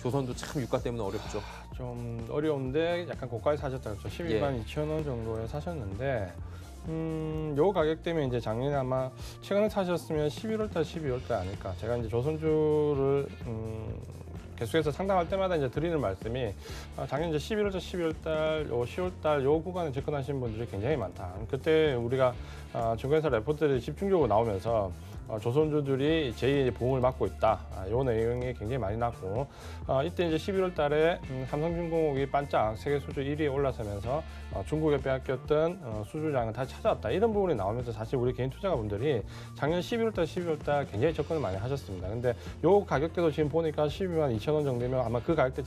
조선주 참 유가 때문에 어렵죠. 좀 어려운데 약간 고가에 사셨다 그랬죠. 12만 2천 원 정도에 사셨는데 요 가격 때문에 이제 작년에 아마 최근에 사셨으면 11월 달, 12월 달 아닐까. 제가 이제 조선주를 계속해서 상담할 때마다 이제 드리는 말씀이 작년 이제 11월 달, 12월 달, 10월 달 요 구간에 접근하신 분들이 굉장히 많다. 그때 우리가 증권회사 레포트들이 집중적으로 나오면서 조선주들이 제2의 보험을 맡고 있다. 요 내용이 굉장히 많이 났고 이때 이제 11월 달에 삼성중공업이 반짝 세계 수주 1위에 올라서면서 중국에 빼앗겼던 수주장을 다시 찾아왔다. 이런 부분이 나오면서 사실 우리 개인 투자가분들이 작년 11월 달, 12월 달 굉장히 접근을 많이 하셨습니다. 근데 요 가격대도 지금 보니까 12만 2천 원 정도면 아마 그 가격대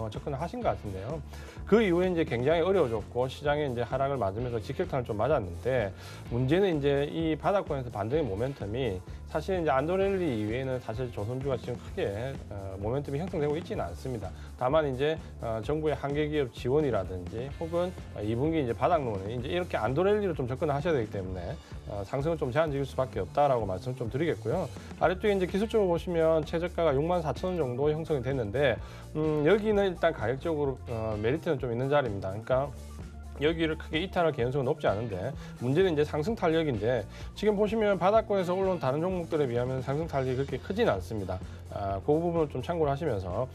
접근을 하신 것 같은데요. 그 이후에 이제 굉장히 어려워졌고 시장에 이제 하락을 맞으면서 직격탄을 좀 맞았는데 문제는 이제 이 바닥권에서 반등의 모멘텀이 사실 이제 안도렐리 이외에는 사실 조선주가 지금 크게 모멘텀이 형성되고 있지는 않습니다. 다만 이제 정부의 한계 기업 지원이라든지 혹은 2분기 이제 바닥론에 이제 이렇게 안도렐리로 좀 접근을 하셔야 되기 때문에 상승은 좀 제한적일 수밖에 없다라고 말씀 좀 드리겠고요. 아래쪽에 이제 기술적으로 보시면 최저가가 6만 4천 원 정도 형성이 됐는데 여기는 일단 가격적으로 메리트는 좀 있는 자리입니다. 그러니까 여기를 크게 이탈할 개연성은 높지 않은데 문제는 이제 상승 탄력인데 지금 보시면 바닥권에서 올라온 다른 종목들에 비하면 상승 탄력이 그렇게 크지는 않습니다. 그 부분을 좀 참고를 하시면서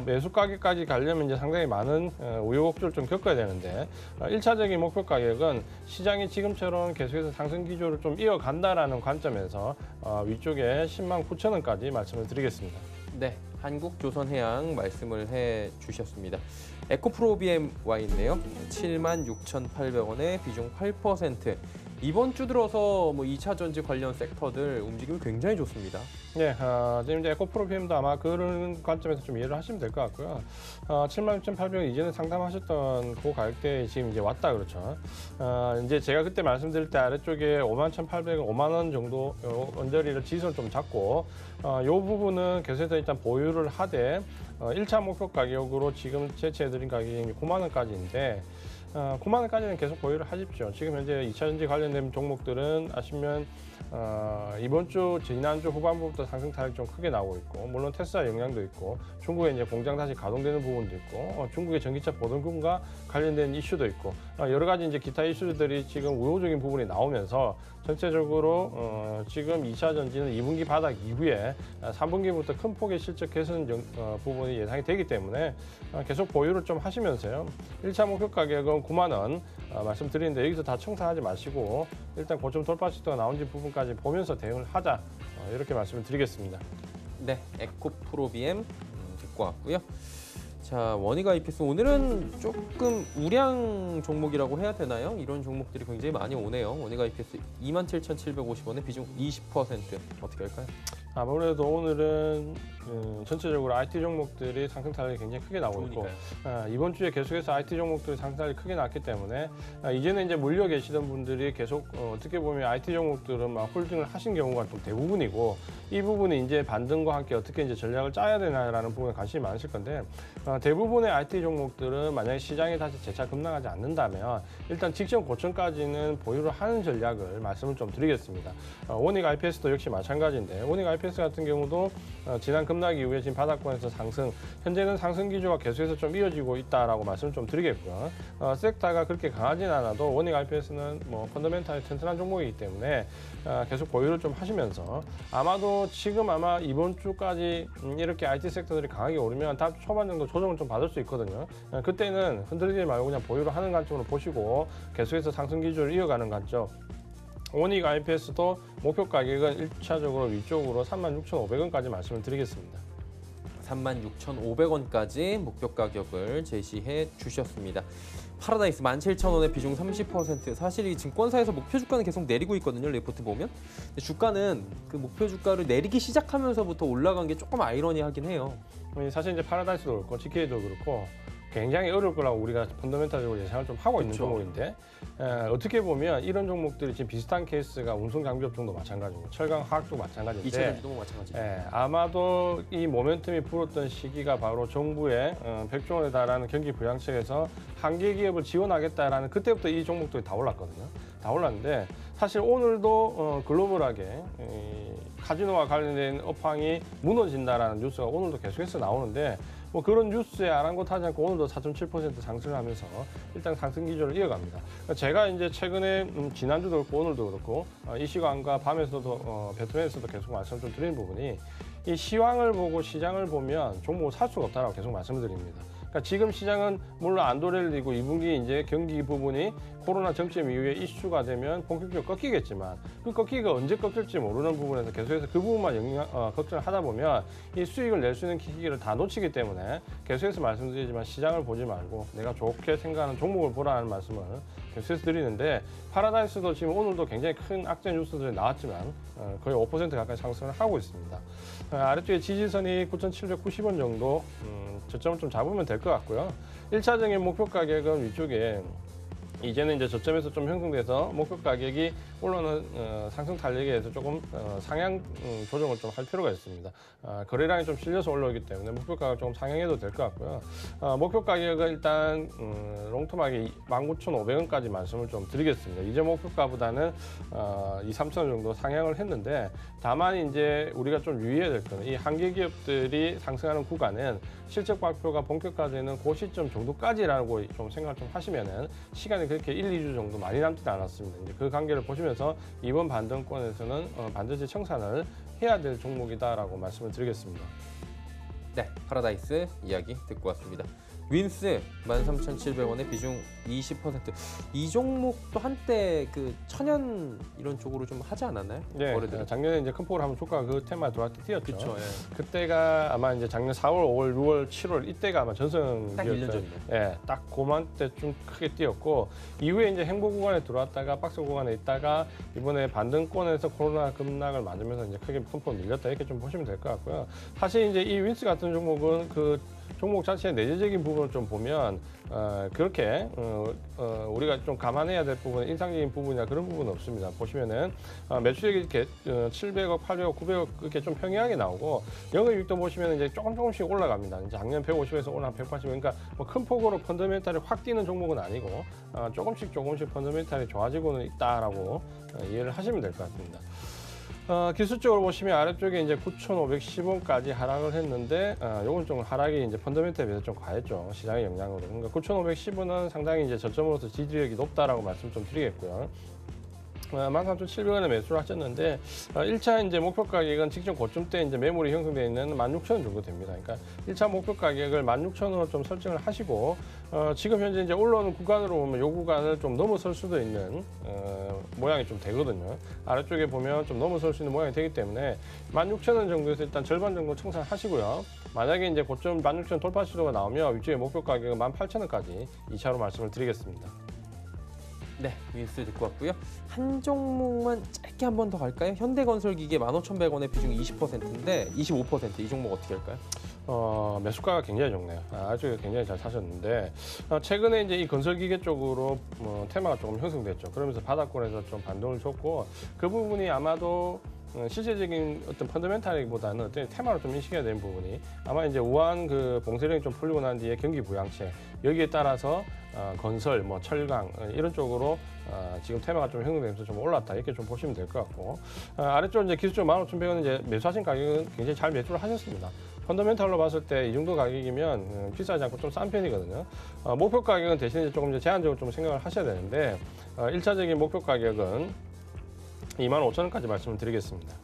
매수 가격까지 가려면 이제 상당히 많은 우여곡절을 좀 겪어야 되는데 1차적인 목표 가격은 시장이 지금처럼 계속해서 상승 기조를 좀 이어간다라는 관점에서 위쪽에 10만 9천 원까지 말씀을 드리겠습니다. 네, 한국조선해양 말씀을 해주셨습니다. 에코프로비엠 와 있네요. 76,800원에 비중 8%. 이번 주 들어서 뭐 2차 전지 관련 섹터들 움직임이 굉장히 좋습니다. 네, 지금 이제 에코프로비엠도 아마 그런 관점에서 좀 이해를 하시면 될 것 같고요. 76,800원 이전에 상담하셨던 그 가격대에 지금 이제 왔다 그렇죠. 이제 제가 그때 말씀드릴 때 아래쪽에 51,800원, 5만 원 정도 언저리를 지지선을 좀 잡고 요 부분은 계속해서 일단 보유를 하되 1차 목표 가격으로 지금 제시해드린 가격이 9만 원까지인데 9만 원까지는 계속 보유를 하십시오. 지금 현재 2차 전지 관련된 종목들은 아시면 이번 주, 지난주 후반부부터 상승 탄력이 좀 크게 나오고 있고 물론 테슬라 영향도 있고 중국에 이제 공장 다시 가동되는 부분도 있고 중국의 전기차 보증금과 관련된 이슈도 있고 여러 가지 이제 기타 이슈들이 지금 우호적인 부분이 나오면서 전체적으로 지금 2차 전지는 2분기 바닥 이후에 3분기부터 큰 폭의 실적 개선 부분이 예상이 되기 때문에 계속 보유를 좀 하시면서요. 1차 목표 가격은 9만 원 말씀드리는데 여기서 다 청산하지 마시고 일단 고점 돌파 시도가 나온지 부분까지 보면서 대응을 하자 이렇게 말씀을 드리겠습니다. 네, 에코프로비엠 듣고 왔고요. 자, 원희가 IPS 오늘은 조금 우량 종목이라고 해야 되나요? 이런 종목들이 굉장히 많이 오네요. 원희가 IPS 27,750원에 비중 20% 어떻게 할까요? 아무래도 오늘은 전체적으로 IT 종목들이 상승 탄력이 굉장히 크게 나오고 있고 이번 주에 계속해서 IT 종목들이 상승 탄력이 크게 났기 때문에 이제는 이제 물려 계시던 분들이 계속 어떻게 보면 IT 종목들은 막 홀딩을 하신 경우가 좀 대부분이고 이 부분이 이제 반등과 함께 어떻게 이제 전략을 짜야 되나라는 부분에 관심이 많으실 건데 대부분의 IT 종목들은 만약에 시장이 다시 재차 급락하지 않는다면 일단 직전 고점까지는 보유를 하는 전략을 말씀을 좀 드리겠습니다. 원익 IPS도 역시 마찬가지인데 원익 IPS 같은 경우도 지난 급락 이후에 지금 바닥권에서 상승, 현재는 상승 기조가 계속해서 좀 이어지고 있다라고 말씀을 좀 드리겠고요. 섹터가 그렇게 강하진 않아도 원익 IPS는 뭐 펀더멘탈이 튼튼한 종목이기 때문에 계속 보유를 좀 하시면서 아마도 지금 아마 이번 주까지 이렇게 IT 섹터들이 강하게 오르면 다음 주 초반 정도 조정을 좀 받을 수 있거든요. 그때는 흔들리지 말고 그냥 보유를 하는 관점으로 보시고 계속해서 상승 기조를 이어가는 관점. 원익 IPS도 목표 가격은 1차적으로 위쪽으로 36,500원까지 말씀을 드리겠습니다. 36,500원까지 목표 가격을 제시해 주셨습니다. 파라다이스 17,000원에 비중 30%. 사실 이 증권사에서 목표 주가는 계속 내리고 있거든요. 레포트 보면. 근데 주가는 그 목표 주가를 내리기 시작하면서부터 올라간 게 조금 아이러니하긴 해요. 사실 이제 파라다이스도 그렇고 GK도 그렇고 굉장히 어려울 거라고 우리가 펀더멘탈적으로 예상을 좀 하고 있는 종목인데 어떻게 보면 이런 종목들이 지금 비슷한 케이스가 운송장비업종도 마찬가지고 철강화학도 마찬가지인데 2차 전지도 마찬가지죠. 아마도 이 모멘텀이 불었던 시기가 바로 정부의 100조 원에 달하는 경기 부양책에서 한계 기업을 지원하겠다라는 그때부터 이 종목들이 다 올랐거든요. 다 올랐는데 사실 오늘도 글로벌하게 카지노와 관련된 업황이 무너진다라는 뉴스가 오늘도 계속해서 나오는데 뭐 그런 뉴스에 아랑곳하지 않고 오늘도 4.7% 상승을 하면서 일단 상승 기조를 이어갑니다. 그러니까 제가 이제 최근에 지난주도 그렇고 오늘도 그렇고 이 시간과 밤에서도 배트맨에서도 계속 말씀을 좀 드리는 부분이 이 시황을 보고 시장을 보면 종목을 살 수가 없다라고 계속 말씀을 드립니다. 그러니까 지금 시장은 물론 안 도래리고 2분기 이제 경기 부분이 코로나 정점 이후에 이슈가 되면 본격적으로 꺾이겠지만 그 꺾기가 언제 꺾일지 모르는 부분에서 계속해서 그 부분만 걱정을 하다 보면 이 수익을 낼 수 있는 기기를 다 놓치기 때문에 계속해서 말씀드리지만 시장을 보지 말고 내가 좋게 생각하는 종목을 보라는 말씀을 계속해서 드리는데 파라다이스도 지금 오늘도 굉장히 큰 악재 뉴스들이 나왔지만 거의 5% 가까이 상승을 하고 있습니다. 아래쪽에 지지선이 9,790원 정도 저점을 좀 잡으면 될 것 같고요. 1차적인 목표 가격은 위쪽에 이제는 이제 저점에서 좀 형성돼서 목표 가격이 올라오는 상승 탄력에 의해서 조금 상향 조정을 좀 할 필요가 있습니다. 거래량이 좀 실려서 올라오기 때문에 목표 가격 조금 상향해도 될 것 같고요. 목표 가격은 일단 롱텀하게 19,500원까지 말씀을 좀 드리겠습니다. 이제 목표가보다는 2,3,000원 정도 상향을 했는데 다만 이제 우리가 좀 유의해야 될 거는 이 한계 기업들이 상승하는 구간은 실적 발표가 본격화되는 그 시점 정도까지라고 좀 생각을 좀 하시면은 시간이 그렇게 1, 2주 정도 많이 남지 않았습니다. 이제 그 관계를 보시면서 이번 반등권에서는 반드시 청산을 해야 될 종목이다라고 말씀을 드리겠습니다. 네, 파라다이스 이야기 듣고 왔습니다. 윈스 13,700원에 비중 20%. 이 종목도 한때 그 천연 이런 쪽으로 좀 하지 않았나요? 네, 거래들. 작년에 이제 큰 폭으로 한번 주가가 그 테마 들어갈 때 뛰었죠. 그렇죠. 예. 그때가 아마 이제 작년 4월, 5월, 6월, 7월 이때가 아마 전성기였어요. 딱 1년 전이네. 예, 딱 그맘때쯤 크게 뛰었고 이후에 이제 행보 구간에 들어왔다가 박스 구간에 있다가 이번에 반등권에서 코로나 급락을 맞으면서 이제 크게 큰 폭 밀렸다 이렇게 좀 보시면 될 것 같고요. 사실 이제 이 윈스 같은 종목은 그 종목 자체의 내재적인 부분을 좀 보면 그렇게 우리가 좀 감안해야 될 부분은 인상적인 부분이나 그런 부분은 없습니다. 보시면은 매출액이 이렇게 700억, 800억, 900억 그렇게 좀 평이하게 나오고 영업이익도 보시면 이제 조금씩 올라갑니다. 이제 작년 150에서 오늘 한 180, 그러니까 뭐 큰 폭으로 펀더멘탈이 확 뛰는 종목은 아니고 조금씩 펀더멘탈이 좋아지고는 있다라고 이해를 하시면 될 것 같습니다. 기술적으로 보시면 아래쪽에 이제 9,510원까지 하락을 했는데, 요건 좀 하락이 이제 펀더멘탈에 비해서 좀 과했죠. 시장의 영향으로. 그러니까 9,510원은 상당히 이제 저점으로서 지지력이 높다라고 말씀 좀 드리겠고요. 13,700원에 매수를 하셨는데 1차 이제 목표 가격은 직전 고점 때 이제 매물이 형성되어 있는 16,000원 정도 됩니다. 그러니까 1차 목표 가격을 16,000원으로 좀 설정을 하시고 지금 현재 이제 올라오는 구간으로 보면 이 구간을 좀 넘어설 수도 있는 모양이 좀 되거든요. 아래쪽에 보면 좀 넘어설 수 있는 모양이 되기 때문에 16,000원 정도에서 일단 절반 정도 청산하시고요. 만약에 이제 고점 16,000원 돌파 시도가 나오면 위쪽에 목표 가격은 18,000원까지 2차로 말씀을 드리겠습니다. 네, 윈스 듣고 왔고요. 한 종목만 짧게 한 번 더 갈까요? 현대건설기계 15,100원에 비중 20%인데 25% 이 종목 어떻게 할까요? 매수가가 굉장히 좋네요. 아주 굉장히 잘 사셨는데 최근에 이제 이 건설기계 쪽으로 테마가 조금 형성됐죠. 그러면서 바닥권에서 좀 반등을 줬고 그 부분이 아마도 실질적인 어떤 펀더멘탈이보다는 어떤 테마로 좀 인식해야 되는 부분이 아마 이제 우한 그 봉쇄령이 좀 풀리고 난 뒤에 경기 부양책 여기에 따라서 건설, 뭐 철강 이런 쪽으로 지금 테마가 좀 형성되면서 좀 올랐다 이렇게 좀 보시면 될 것 같고 아래쪽 이제 기술적 15,100원 이제 매수하신 가격은 굉장히 잘 매수를 하셨습니다. 펀더멘탈로 봤을 때 이 정도 가격이면 비싸지 않고 좀 싼 편이거든요. 목표 가격은 대신 이제 조금 이제 제한적으로 좀 생각을 하셔야 되는데 1차적인 목표 가격은 25,000원까지 말씀을 드리겠습니다.